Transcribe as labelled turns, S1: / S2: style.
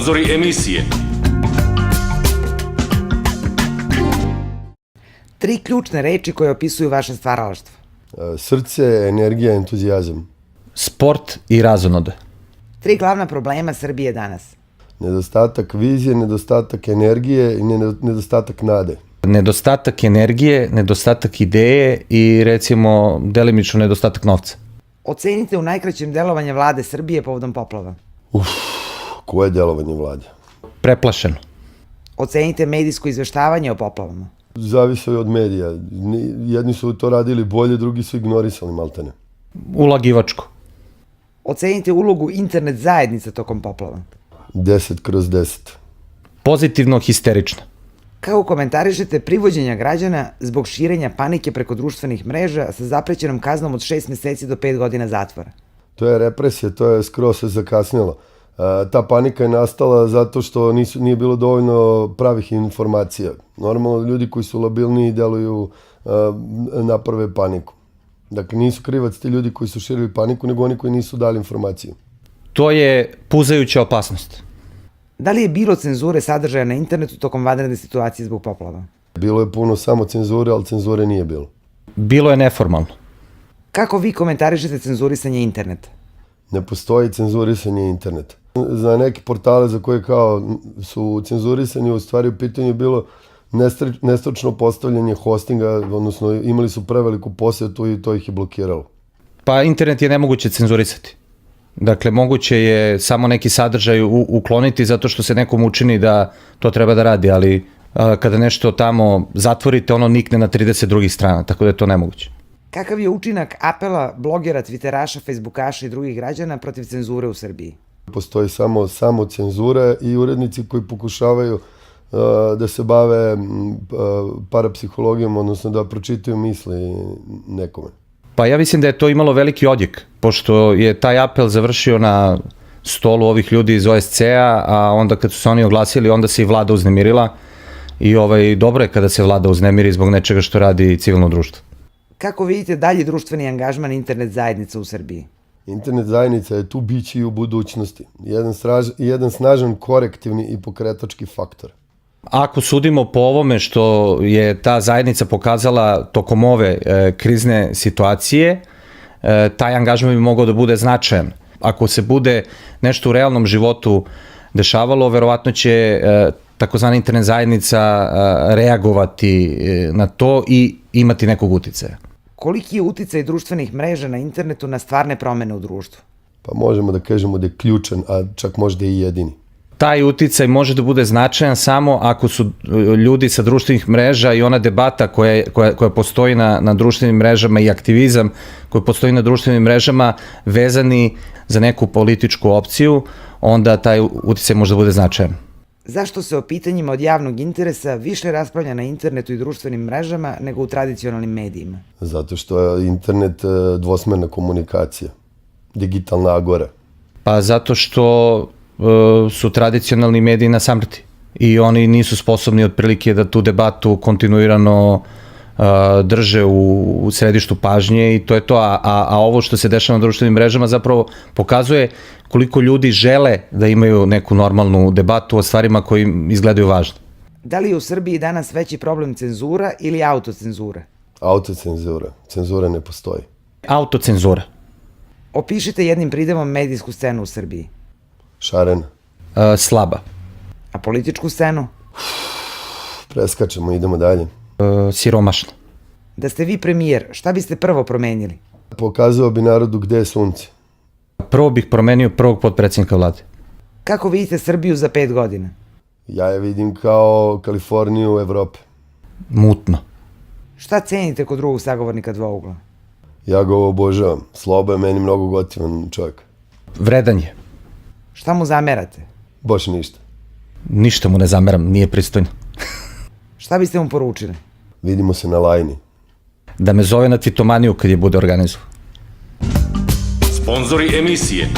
S1: Sponzori emisije.
S2: Tri ključne reči koje opisuju vaše stvaralaštvo.
S3: Srce, energija, entuzijazam.
S4: Sport i razonode.
S2: Tri glavna problema Srbije danas.
S3: Nedostatak vizije, nedostatak energije i nedostatak nade.
S4: Nedostatak energije, nedostatak ideje i recimo delimično nedostatak novca.
S2: Ocenite u najkraćem delovanje vlade Srbije povodom poplava.
S3: Koje je delovanje vlade?
S4: Preplašeno.
S2: Ocenite medijsko izveštavanje o poplavama.
S3: Zavise od medija. Jedni su to radili bolje, drugi su ignorisali maltene.
S4: Ulagivačko.
S2: Ocenite ulogu internet zajednica tokom poplava.
S3: 10/10.
S4: Pozitivno histerično.
S2: Kako komentarišete privođenja građana zbog širenja panike preko društvenih mreža sa zaprećenom kaznom od 6 meseci do 5 godina zatvora?
S3: To je represija, to je skroz se zakasnilo. Ta panika je nastala zato što nije bilo dovoljno pravih informacija. Normalno, ljudi koji su labilniji deluju, naprave paniku. Dakle, nisu krivac ti ljudi koji su širili paniku, nego oni koji nisu dali informaciju.
S4: To je puzajuća opasnost.
S2: Da li je bilo cenzure sadržaja na internetu tokom vanredne situacije zbog poplava?
S3: Bilo je puno samo cenzure, ali cenzure nije bilo.
S4: Bilo je neformalno.
S2: Kako vi komentarišete cenzurisanje interneta?
S3: Ne postoji cenzurisanje interneta. Za neke portale za koje kao su cenzurisani, u stvari u pitanju bilo nestručno postavljanje hostinga, odnosno imali su preveliku posetu i to ih je blokiralo.
S4: Pa internet je nemoguće cenzurisati. Dakle, moguće je samo neki sadržaj ukloniti zato što se nekom učini da to treba da radi, ali kada nešto tamo zatvorite, ono nikne na 30 drugih strana, tako da je to nemoguće.
S2: Kakav je učinak apela blogera, twitteraša, facebookaša i drugih građana protiv cenzure u Srbiji?
S3: Postoji samo cenzura i urednici koji pokušavaju da se bave parapsihologijom, odnosno da pročitaju misli nekome.
S4: Pa ja mislim da je to imalo veliki odjek, pošto je taj apel završio na stolu ovih ljudi iz OSCE-a, a onda kad su se oni oglasili, onda se i vlada uznemirila i dobro je kada se vlada uznemiri zbog nečega što radi civilno društvo.
S2: Kako vidite dalji društveni angažman internet zajednica u Srbiji?
S3: Internet zajednica je tu biće i u budućnosti. Jedan snažan korektivni i pokretački faktor.
S4: Ako sudimo po ovome što je ta zajednica pokazala tokom ove krizne situacije, taj angažman bi mogao da bude značajan. Ako se bude nešto u realnom životu dešavalo, verovatno će takozvana internet zajednica reagovati na to i imati nekog uticaja.
S2: Koliki je uticaj društvenih mreža na internetu na stvarne promene u društvu?
S3: Pa možemo da kažemo da je ključan, a čak možda i jedini.
S4: Taj uticaj može da bude značajan samo ako su ljudi sa društvenih mreža i ona debata koja postoji na društvenim mrežama i aktivizam koji postoji na društvenim mrežama vezani za neku političku opciju, onda taj uticaj može da bude značajan.
S2: Zašto se o pitanjima od javnog interesa više raspravlja na internetu i društvenim mrežama nego u tradicionalnim medijima?
S3: Zato što je internet dvosmerna komunikacija, digitalna agora.
S4: Pa zato što su tradicionalni mediji na samrti i oni nisu sposobni otprilike da tu debatu kontinuirano drže u središtu pažnje i to je to, a ovo što se dešava na društvenim mrežama zapravo pokazuje koliko ljudi žele da imaju neku normalnu debatu o stvarima koji im izgledaju važno.
S2: Da li je u Srbiji danas veći problem cenzura ili autocenzura?
S3: Autocenzura. Cenzura ne postoji.
S4: Autocenzura.
S2: Opišite jednim pridevom medijsku scenu u Srbiji.
S3: Šarena.
S4: Slaba.
S2: A političku scenu?
S3: Preskačemo, idemo dalje.
S4: Siromašna.
S2: Da ste vi premijer, šta biste prvo promenili?
S3: Pokazao bi narodu gde je sunce.
S4: Prvo bih promenio prvog potpredsjednika vlade.
S2: Kako vidite Srbiju za 5 godina?
S3: Ja je vidim kao Kaliforniju Evrope.
S4: Mutno.
S2: Šta cenite kod drugog sagovornika dvougla?
S3: Ja ga obožavam. Slobo je meni mnogo gotivan čovjek.
S4: Vredan je.
S2: Šta mu zamerate?
S3: Baš ništa.
S4: Ništa mu ne zameram, nije pristojno.
S2: Šta biste mu poručili?
S3: Vidimo se na lajni.
S4: Da me zove na tvitomaniju kad je bude organizovao.
S1: Sponzori emisije.